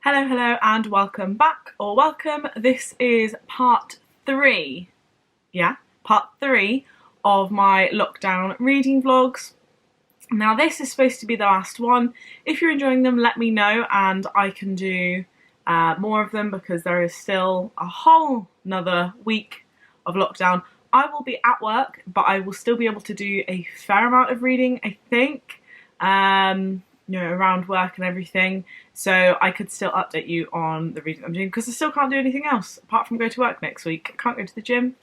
Hello and welcome back, or welcome. This is part 3, part 3 of my lockdown reading vlogs. Now this is supposed to be the last one. If you're enjoying them, let me know and I can do more of them because there is still a whole another week of lockdown. I will be at work, but I will still be able to do a fair amount of reading, I think. You know, around work and everything, so I could still update you on the reading I'm doing because I still can't do anything else apart from go to work next week. I can't go to the gym,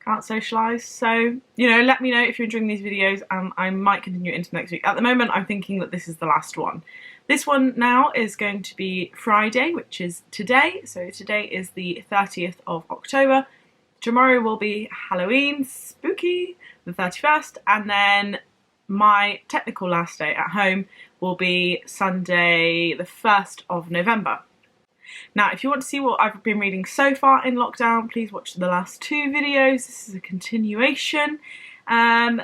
can't socialise, so you know, let me know if you're enjoying these videos and I might continue into next week. At the moment I'm thinking that this is the last one. This one now is going to be Friday, which is today, so today is the 30th of October. Tomorrow will be Halloween, spooky, the 31st, and then my technical last day at home will be Sunday the 1st of November. Now if you want to see what I've been reading so far in lockdown, please watch the last 2 videos. This is a continuation. I'm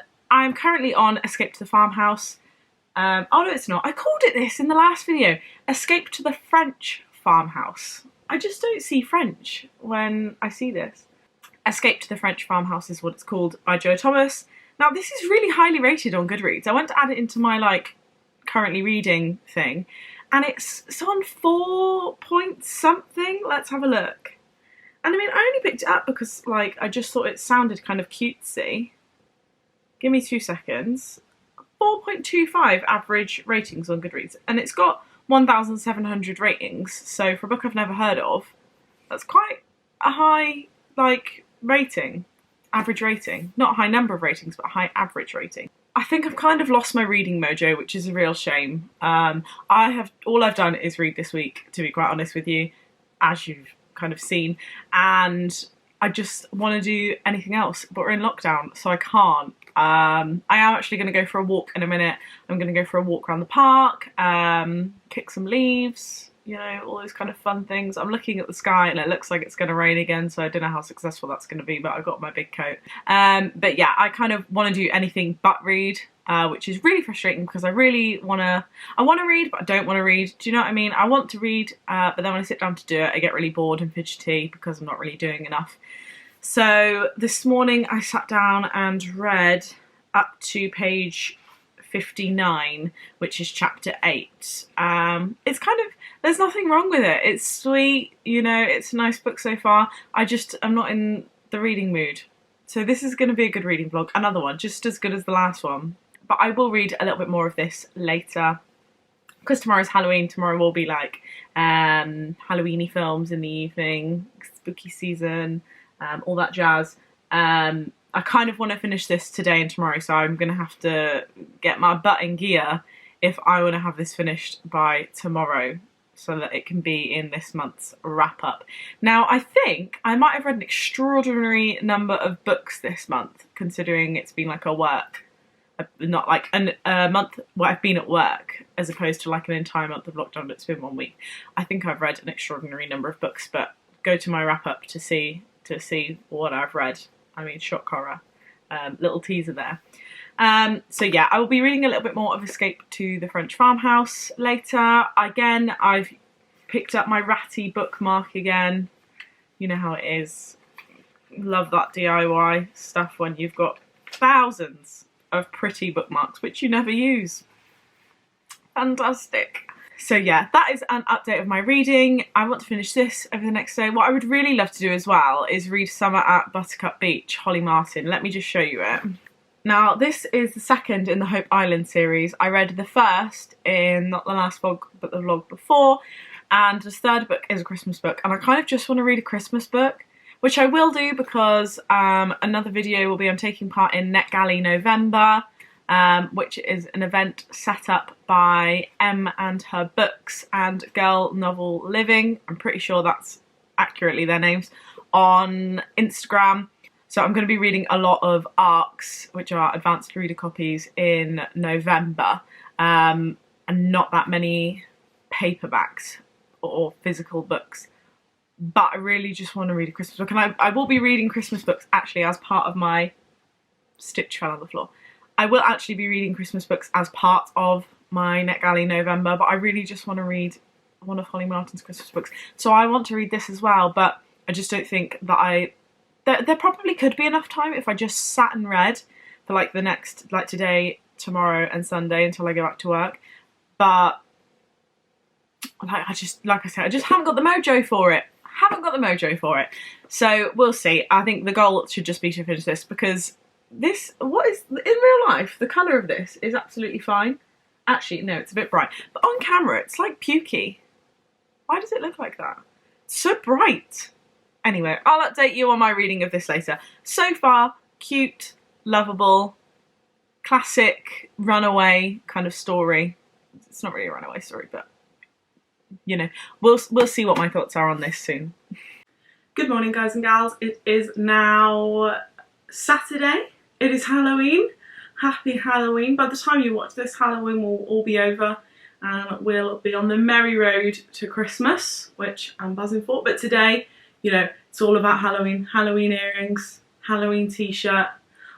currently on Escape to the Farmhouse. Oh no, it's not. I called it this in the last video. Escape to the French Farmhouse. I just don't see French when I see this. Escape to the French Farmhouse is what it's called, by Joe Thomas. Now this is really highly rated on Goodreads. I went to add it into my currently reading thing and it's on 4 point something. Let's have a look. And I mean, I only picked it up because I just thought it sounded kind of cutesy. Give me 2 seconds. 4.25 average ratings on Goodreads, and it's got 1,700 ratings, so for a book I've never heard of, that's quite a high rating. Average rating. Not a high number of ratings, but a high average rating. I think I've kind of lost my reading mojo, which is a real shame. All I've done is read this week, to be quite honest with you, as you've kind of seen, and I just want to do anything else, but we're in lockdown, so I can't. I am actually going to go for a walk in a minute. I'm going to go for a walk around the park, kick some leaves, you know, all those kind of fun things. I'm looking at the sky and it looks like it's going to rain again, so I don't know how successful that's going to be, but I've got my big coat. But yeah, I kind of want to do anything but read, which is really frustrating because I really want to read, but I don't want to read. Do you know what I mean? I want to read, but then when I sit down to do it, I get really bored and fidgety because I'm not really doing enough. So this morning I sat down and read up to page 59, which is chapter 8. It's kind of, there's nothing wrong with it. It's sweet, you know, it's a nice book so far. I'm not in the reading mood. So this is going to be a good reading vlog. Another one, just as good as the last one. But I will read a little bit more of this later. Because tomorrow's Halloween, tomorrow will be Halloween-y films in the evening, spooky season, all that jazz. I kind of want to finish this today and tomorrow, so I'm going to have to get my butt in gear if I want to have this finished by tomorrow so that it can be in this month's wrap-up. Now, I think I might have read an extraordinary number of books this month, considering it's been a month where I've been at work, as opposed to an entire month of lockdown that's been 1 week. I think I've read an extraordinary number of books, but go to my wrap-up to see what I've read. I mean, shock horror. Little teaser there. So yeah, I will be reading a little bit more of Escape to the French Farmhouse later. Again, I've picked up my ratty bookmark again. You know how it is. Love that DIY stuff when you've got thousands of pretty bookmarks which you never use. Fantastic. So yeah, that is an update of my reading. I want to finish this over the next day. What I would really love to do as well is read Summer at Buttercup Beach, Holly Martin. Let me just show you it. Now, this is the second in the Hope Island series. I read the first in not the last vlog, but the vlog before, and the third book is a Christmas book, and I kind of just want to read a Christmas book, which I will do because another video will be I'm taking part in NETGALLEY November, which is an event set up by M and Her Books and Girl Novel Living. I'm pretty sure that's accurately their names, on Instagram. So I'm going to be reading a lot of ARCs, which are advanced reader copies, in November, and not that many paperbacks or physical books. But I really just want to read a Christmas book, and I will be reading Christmas books actually as part of my... Stitch fell on the floor. I will actually be reading Christmas books as part of my NETGALLEY November, but I really just want to read one of Holly Martin's Christmas books. So I want to read this as well, but I just don't think that there probably could be enough time if I just sat and read for like the next, like today, tomorrow and Sunday until I go back to work. But like I said, I just haven't got the mojo for it. So we'll see. I think the goal should just be to finish this, because this, what is, in real life, the colour of this is absolutely fine. Actually, no, it's a bit bright. But on camera, it's like pukey. Why does it look like that? It's so bright. Anyway, I'll update you on my reading of this later. So far, cute, lovable, classic runaway kind of story. It's not really a runaway story, but you know, we'll see what my thoughts are on this soon. Good morning, guys and gals. It is now Saturday. It is Halloween. Happy Halloween. By the time you watch this, Halloween will all be over and we'll be on the merry road to Christmas, which I'm buzzing for. But today, you know, it's all about Halloween. Halloween earrings, Halloween t-shirt.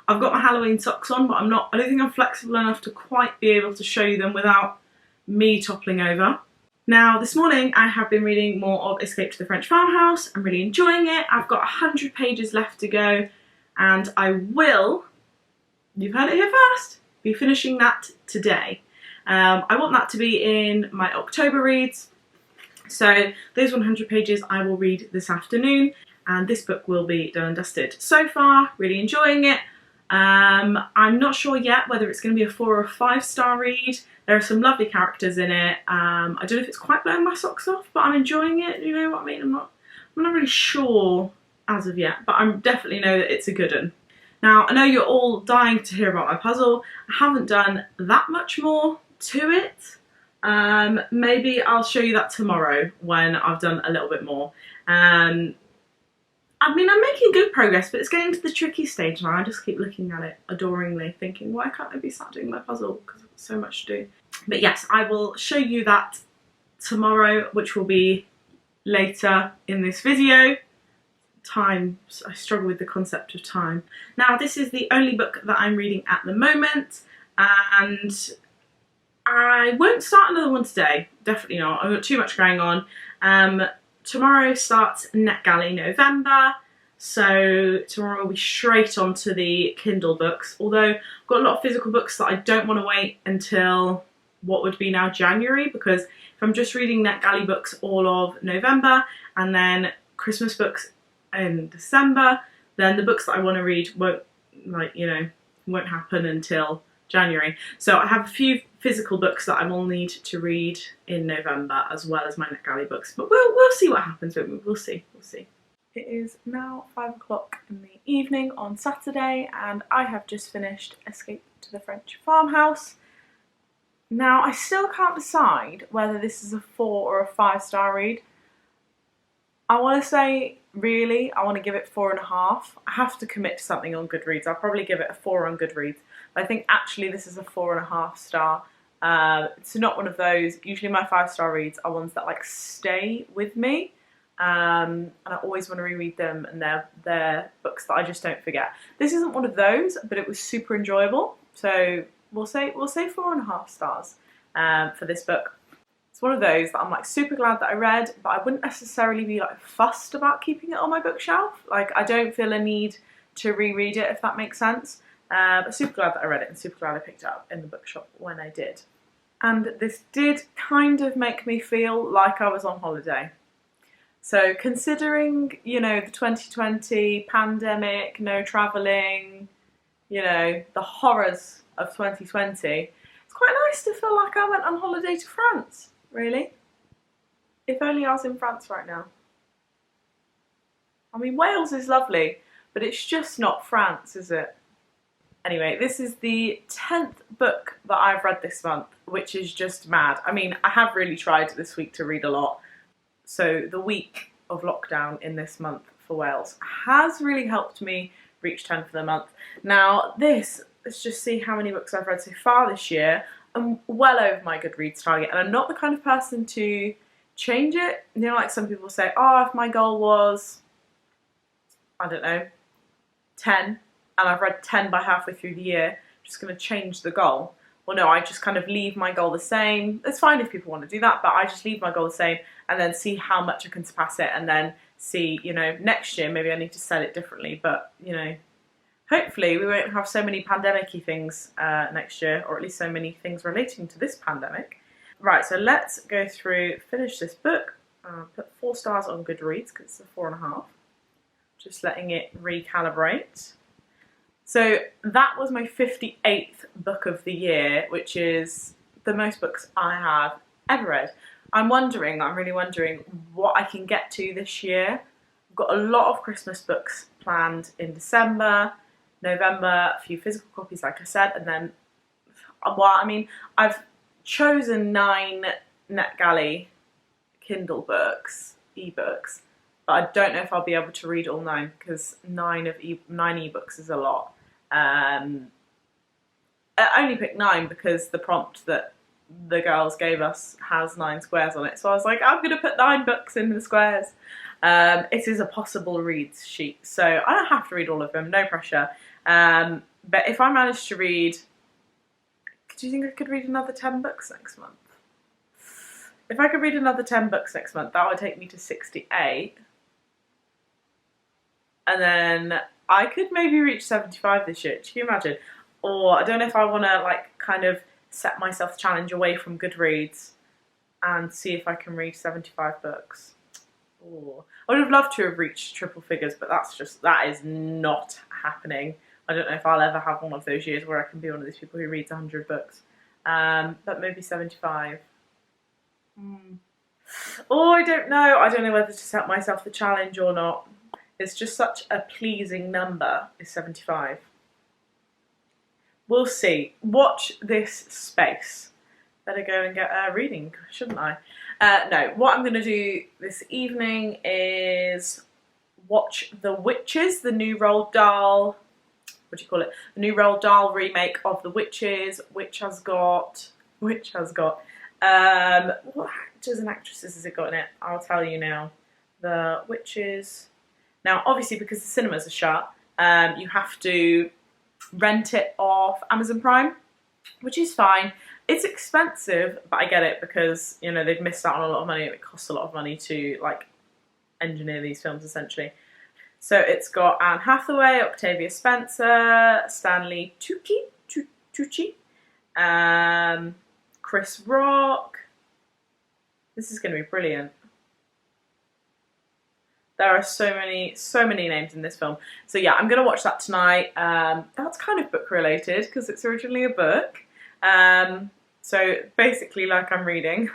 I've got my Halloween socks on, but I don't think I'm flexible enough to quite be able to show you them without me toppling over. Now, this morning I have been reading more of Escape to the French Farmhouse. I'm really enjoying it. I've got 100 pages left to go, and I will, you've heard it here first, be finishing that today. I want that to be in my October reads. So those 100 pages I will read this afternoon, and this book will be done and dusted. So far, really enjoying it. I'm not sure yet whether it's going to be a 4 or a 5-star read. There are some lovely characters in it. I don't know if it's quite blowing my socks off, but I'm enjoying it. You know what I mean? I'm not really sure as of yet, but I definitely know that it's a good one. Now, I know you're all dying to hear about my puzzle. I haven't done that much more to it. Maybe I'll show you that tomorrow when I've done a little bit more. I mean, I'm making good progress, but it's getting to the tricky stage now. I just keep looking at it adoringly, thinking, why can't I be sat doing my puzzle? Because I've got so much to do. But yes, I will show you that tomorrow, which will be later in this video. Time, I struggle with the concept of time. Now, this is the only book that I'm reading at the moment, and I won't start another one today. Definitely not. I've got too much going on. Tomorrow starts NetGALLEY November, so tomorrow will be straight onto the Kindle books, although I've got a lot of physical books that I don't want to wait until what would be now January, because if I'm just reading NetGALLEY books all of November and then Christmas books in December, then the books that I want to read won't happen until January. So I have a few physical books that I will need to read in November, as well as my NetGALLEY books. But we'll see what happens. We'll see. It is now 5 o'clock in the evening on Saturday, and I have just finished Escape to the French Farmhouse. Now, I still can't decide whether this is a 4 or a 5-star read. I want to say, really, I want to give it 4.5. I have to commit to something on Goodreads. I'll probably give it a 4 on Goodreads. But I think actually this is a 4.5 star. It's not one of those. Usually my 5-star reads are ones that like stay with me. And I always want to reread them, and they're books that I just don't forget. This isn't one of those, but it was super enjoyable. So we'll say 4.5 stars for this book. It's one of those that I'm like super glad that I read, but I wouldn't necessarily be like fussed about keeping it on my bookshelf. Like, I don't feel a need to reread it, if that makes sense. But super glad that I read it, and super glad I picked it up in the bookshop when I did. And this did kind of make me feel like I was on holiday. So considering, you know, the 2020 pandemic, no travelling, you know, the horrors of 2020, it's quite nice to feel like I went on holiday to France, really. If only I was in France right now. I mean, Wales is lovely, but it's just not France, is it? Anyway, this is the 10th book that I've read this month, which is just mad. I mean, I have really tried this week to read a lot. So the week of lockdown in this month for Wales has really helped me reach 10 for the month. Now let's just see how many books I've read so far this year. I'm well over my Goodreads target, and I'm not the kind of person to change it. You know, like some people say, oh, if my goal was, I don't know, 10, and I've read 10 by halfway through the year, I'm just going to change the goal. or no, I just kind of leave my goal the same. It's fine if people want to do that, but I just leave my goal the same and then see how much I can surpass it, and then see, you know, next year maybe I need to set it differently. But, you know, hopefully we won't have so many pandemic-y things next year, or at least so many things relating to this pandemic. Right, so let's go through, finish this book. Put 4 stars on Goodreads because it's a 4.5. Just letting it recalibrate. So that was my 58th book of the year, which is the most books I have ever read. I'm really wondering what I can get to this year. I've got a lot of Christmas books planned in December, November, a few physical copies like I said, and then, well, I mean, I've chosen 9 NETGALLEY Kindle books, ebooks, but I don't know if I'll be able to read all 9 because 9 ebooks is a lot. I only picked 9 because the prompt that the girls gave us has 9 squares on it, so I was like, I'm going to put 9 books in the squares. It is a possible reads sheet, so I don't have to read all of them, no pressure. But if I manage to read, do you think I could read another 10 books next month? If I could read another 10 books next month, that would take me to 68. And then I could maybe reach 75 this year. Can you imagine? Or I don't know if I want to like kind of set myself a challenge away from Goodreads and see if I can read 75 books. Ooh. I would have loved to have reached triple figures, but that is not happening. I don't know if I'll ever have one of those years where I can be one of these people who reads 100 books. But maybe 75. Oh, I don't know. I don't know whether to set myself the challenge or not. It's just such a pleasing number, is 75. We'll see. Watch this space. Better go and get reading, shouldn't I? No, what I'm going to do this evening is watch The Witches, the new Roald Dahl, what do you call it? The new Roald Dahl remake of The Witches, which has got, what actors and actresses has it got in it? I'll tell you now. The Witches. Now, obviously, because the cinemas are shut, you have to rent it off Amazon Prime, which is fine. It's expensive, but I get it because, you know, they've missed out on a lot of money. It costs a lot of money to, like, engineer these films, essentially. So it's got Anne Hathaway, Octavia Spencer, Stanley Tucci, Chris Rock. This is going to be brilliant. There are so many names in this film. So yeah, I'm going to watch that tonight. That's kind of book related because it's originally a book. So basically like I'm reading.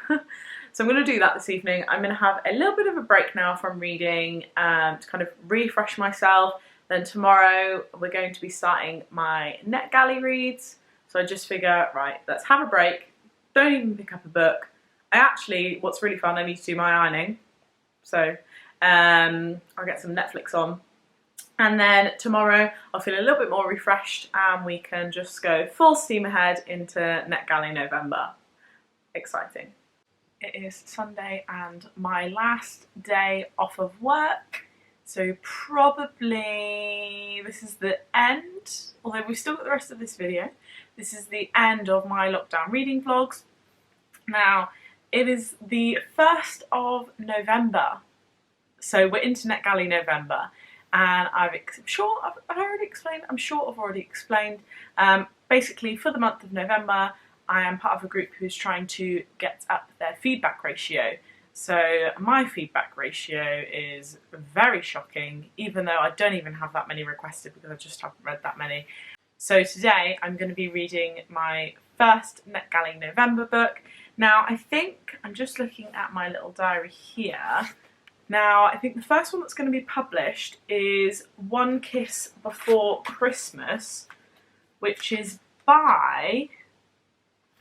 So I'm going to do that this evening. I'm going to have a little bit of a break now from reading to kind of refresh myself. Then tomorrow we're going to be starting my NETGALLEY reads. So I just figure, right, let's have a break. Don't even pick up a book. What's really fun, I need to do my ironing. So I'll get some Netflix on. And then tomorrow I'll feel a little bit more refreshed and we can just go full steam ahead into NETGALLEY November. Exciting. It is Sunday and my last day off of work. So probably this is the end, although we've still got the rest of this video. This is the end of my lockdown reading vlogs. Now, it is the 1st of November. So we're into NETGALLEY November. And I'm sure I've already explained. Basically, for the month of November, I am part of a group who's trying to get up their feedback ratio. So my feedback ratio is very shocking, even though I don't even have that many requested because I just haven't read that many. So today I'm going to be reading my first NETGALLEY November book. Now I think, I'm just looking at my little diary here. Now I think the first one that's going to be published is One Kiss Before Christmas, which is by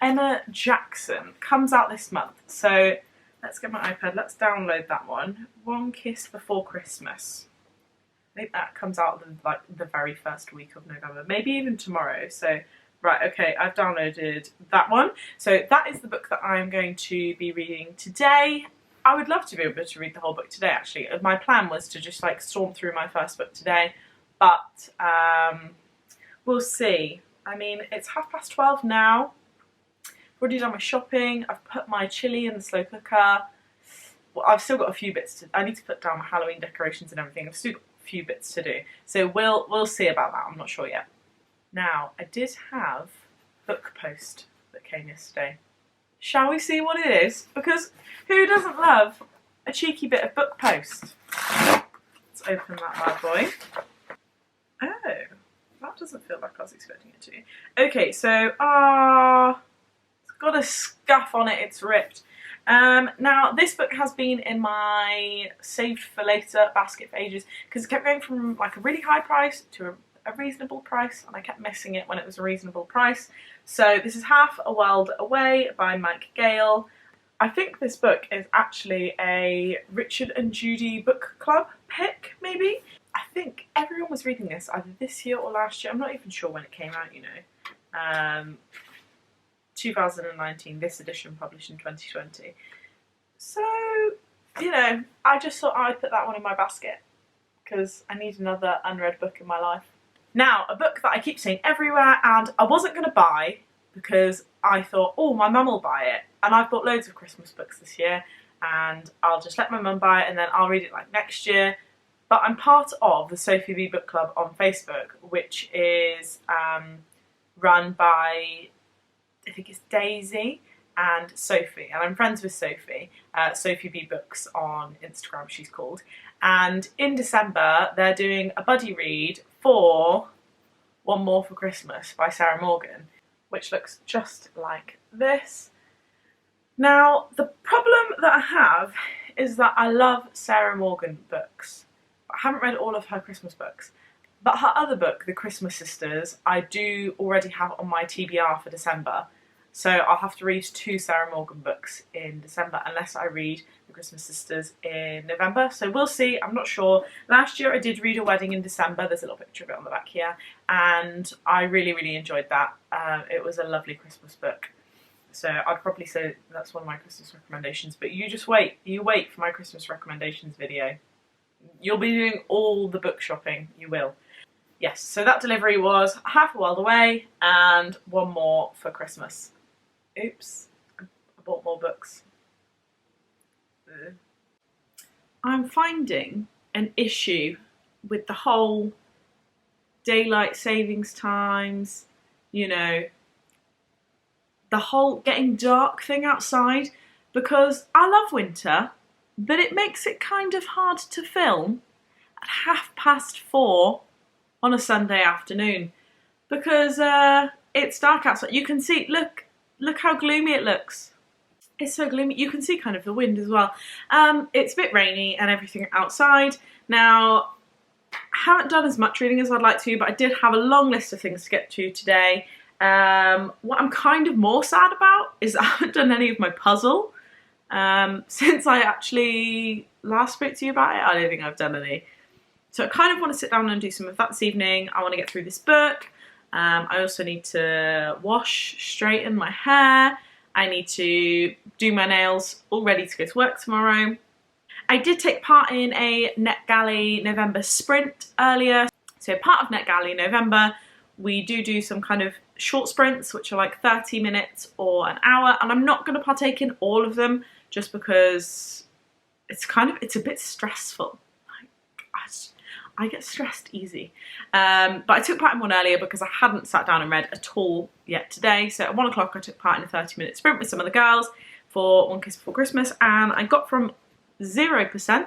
Emma Jackson. Comes out this month. So let's get my iPad, let's download that one. One Kiss Before Christmas. I think that comes out the very first week of November, maybe even tomorrow. So, right, okay, I've downloaded that one. So that is the book that I'm going to be reading today. I would love to be able to read the whole book today, actually. My plan was to just like storm through my first book today, but we'll see. I mean, it's 12:30 now. already done my shopping. I've put my chilli in the slow cooker. Well, I've still got a few bits I need to put down my Halloween decorations and everything. I've still got a few bits to do. So we'll see about that. I'm not sure yet. Now, I did have book post that came yesterday. Shall we see what it is? Because who doesn't love a cheeky bit of book post? Let's open that bad boy. Oh, that doesn't feel like I was expecting it to. Okay, so, it's got a scuff on it, it's ripped. Now, this book has been in my saved for later basket for ages because it kept going from like a really high price to a reasonable price, and I kept missing it when it was a reasonable price. So this is Half a World Away by Gale. I think this book is actually a Richard and Judy book club pick, maybe? I think everyone was reading this either this year or last year. I'm not even sure when it came out, you know. 2019, this edition published in 2020. So, you know, I just thought I'd put that one in my basket because I need another unread book in my life. Now, a book that I keep seeing everywhere and I wasn't going to buy because I thought, oh, my mum will buy it. And I've bought loads of Christmas books this year and I'll just let my mum buy it and then I'll read it like next year. But I'm part of the Sophie B Book Club on Facebook, which is run by, I think it's Daisy and Sophie, and I'm friends with Sophie, Sophie B Books on Instagram she's called, and in December they're doing a buddy read for One More for Christmas by Sarah Morgan, which looks just like this. Now, the problem that I have is that I love Sarah Morgan books. I haven't read all of her Christmas books, but her other book, The Christmas Sisters, I do already have on my TBR for December. So I'll have to read 2 Sarah Morgan books in December unless I read The Christmas Sisters in November. So we'll see, I'm not sure. Last year I did read A Wedding in December, there's a little picture of it on the back here, and I really, really enjoyed that. It was a lovely Christmas book. So I'd probably say that's one of my Christmas recommendations, but you just wait, you wait for my Christmas recommendations video. You'll be doing all the book shopping, you will. Yes, so that delivery was Half a World Away and One More for Christmas. Oops, I bought more books. I'm finding an issue with the whole daylight savings times, you know, the whole getting dark thing outside, because I love winter, but it makes it kind of hard to film at 4:30 on a Sunday afternoon because it's dark outside. You can see, look how gloomy it looks. It's so gloomy. You can see kind of the wind as well. It's a bit rainy and everything outside. Now, I haven't done as much reading as I'd like to, but I did have a long list of things to get to today. What I'm kind of more sad about is I haven't done any of my puzzle. Since I actually last spoke to you about it, I don't think I've done any. So I kind of want to sit down and do some of that this evening. I want to get through this book. I also need to wash, straighten my hair. I need to do my nails, all ready to go to work tomorrow. I did take part in a NETGALLEY November sprint earlier. So part of NETGALLEY November, we do some kind of short sprints, which are like 30 minutes or an hour. And I'm not going to partake in all of them just because it's a bit stressful. I get stressed easy. But I took part in one earlier because I hadn't sat down and read at all yet today. So at 1 o'clock I took part in a 30-minute sprint with some of the girls for One Kiss Before Christmas, and I got from 0%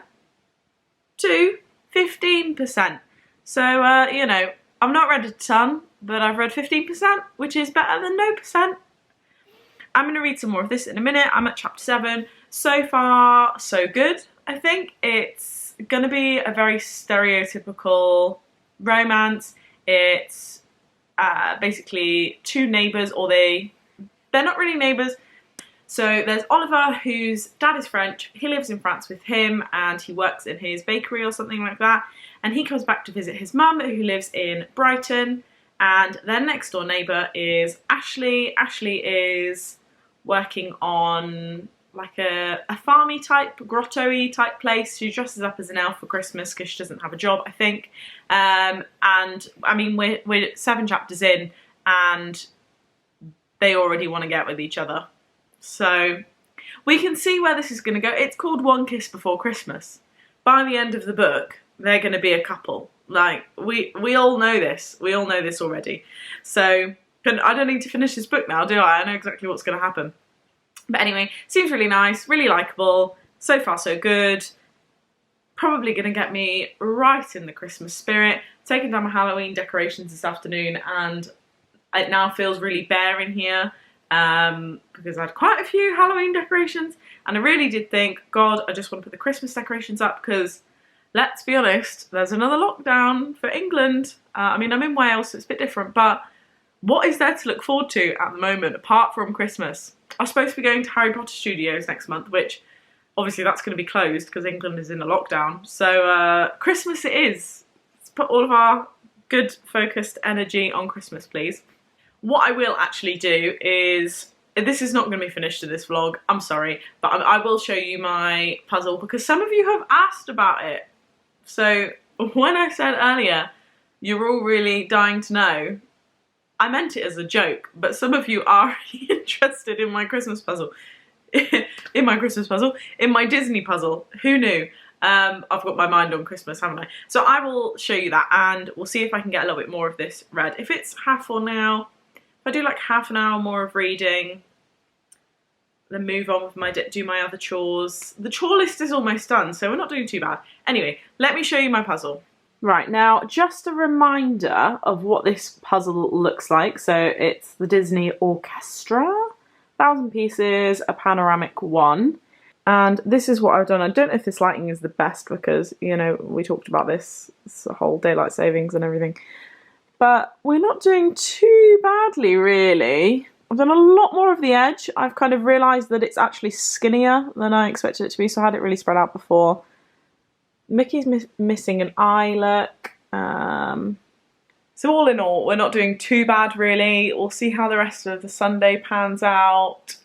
to 15%. So, you know, I've not read a ton, but I've read 15%, which is better than no percent. I'm going to read some more of this in a minute. I'm at chapter 7. So far, so good, I think. It's going to be a very stereotypical romance. It's basically 2 neighbours, or they're not really neighbours. So there's Oliver, whose dad is French. He lives in France with him and he works in his bakery or something like that. And he comes back to visit his mum, who lives in Brighton. And their next door neighbour is Ashley. Ashley is working on like a farmy type, grotto-y type place. She dresses up as an elf for Christmas because she doesn't have a job, I think. And I mean, we're 7 chapters in, and they already want to get with each other. So we can see where this is going to go. It's called One Kiss Before Christmas. By the end of the book, they're going to be a couple. Like, we all know this. We all know this already. So I don't need to finish this book now, do I? I know exactly what's going to happen. But anyway, seems really nice, really likeable. So far, so good. Probably going to get me right in the Christmas spirit. Taking down my Halloween decorations this afternoon, and it now feels really bare in here because I had quite a few Halloween decorations, and I really did think, God, I just want to put the Christmas decorations up because, let's be honest, there's another lockdown for England. I mean, I'm in Wales, so it's a bit different, but what is there to look forward to at the moment apart from Christmas? I'm supposed to be going to Harry Potter Studios next month, which obviously that's going to be closed because England is in a lockdown. So Christmas it is. Let's put all of our good focused energy on Christmas, please. What I will actually do is, this is not going to be finished in this vlog, I'm sorry, but I will show you my puzzle because some of you have asked about it. So when I said earlier, you're all really dying to know, I meant it as a joke, but some of you are interested in my Christmas puzzle. In my Disney puzzle. Who knew? I've got my mind on Christmas, haven't I? So I will show you that, and we'll see if I can get a little bit more of this read. If it's half full now, if I do like half an hour more of reading, then move on with do my other chores. The chore list is almost done, so we're not doing too bad. Anyway, let me show you my puzzle. Right, now just a reminder of what this puzzle looks like. So it's the Disney Orchestra, 1,000 pieces, a panoramic one. And this is what I've done. I don't know if this lighting is the best because, you know, we talked about this whole daylight savings and everything. But we're not doing too badly, really. I've done a lot more of the edge. I've kind of realised that it's actually skinnier than I expected it to be, so I had it really spread out before. Mickey's missing an eye look. So all in all, we're not doing too bad, really. We'll see how the rest of the Sunday pans out.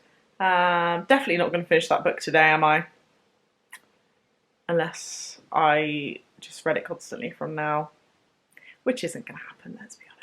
Definitely not going to finish that book today, am I? Unless I just read it constantly from now. Which isn't going to happen, let's be honest.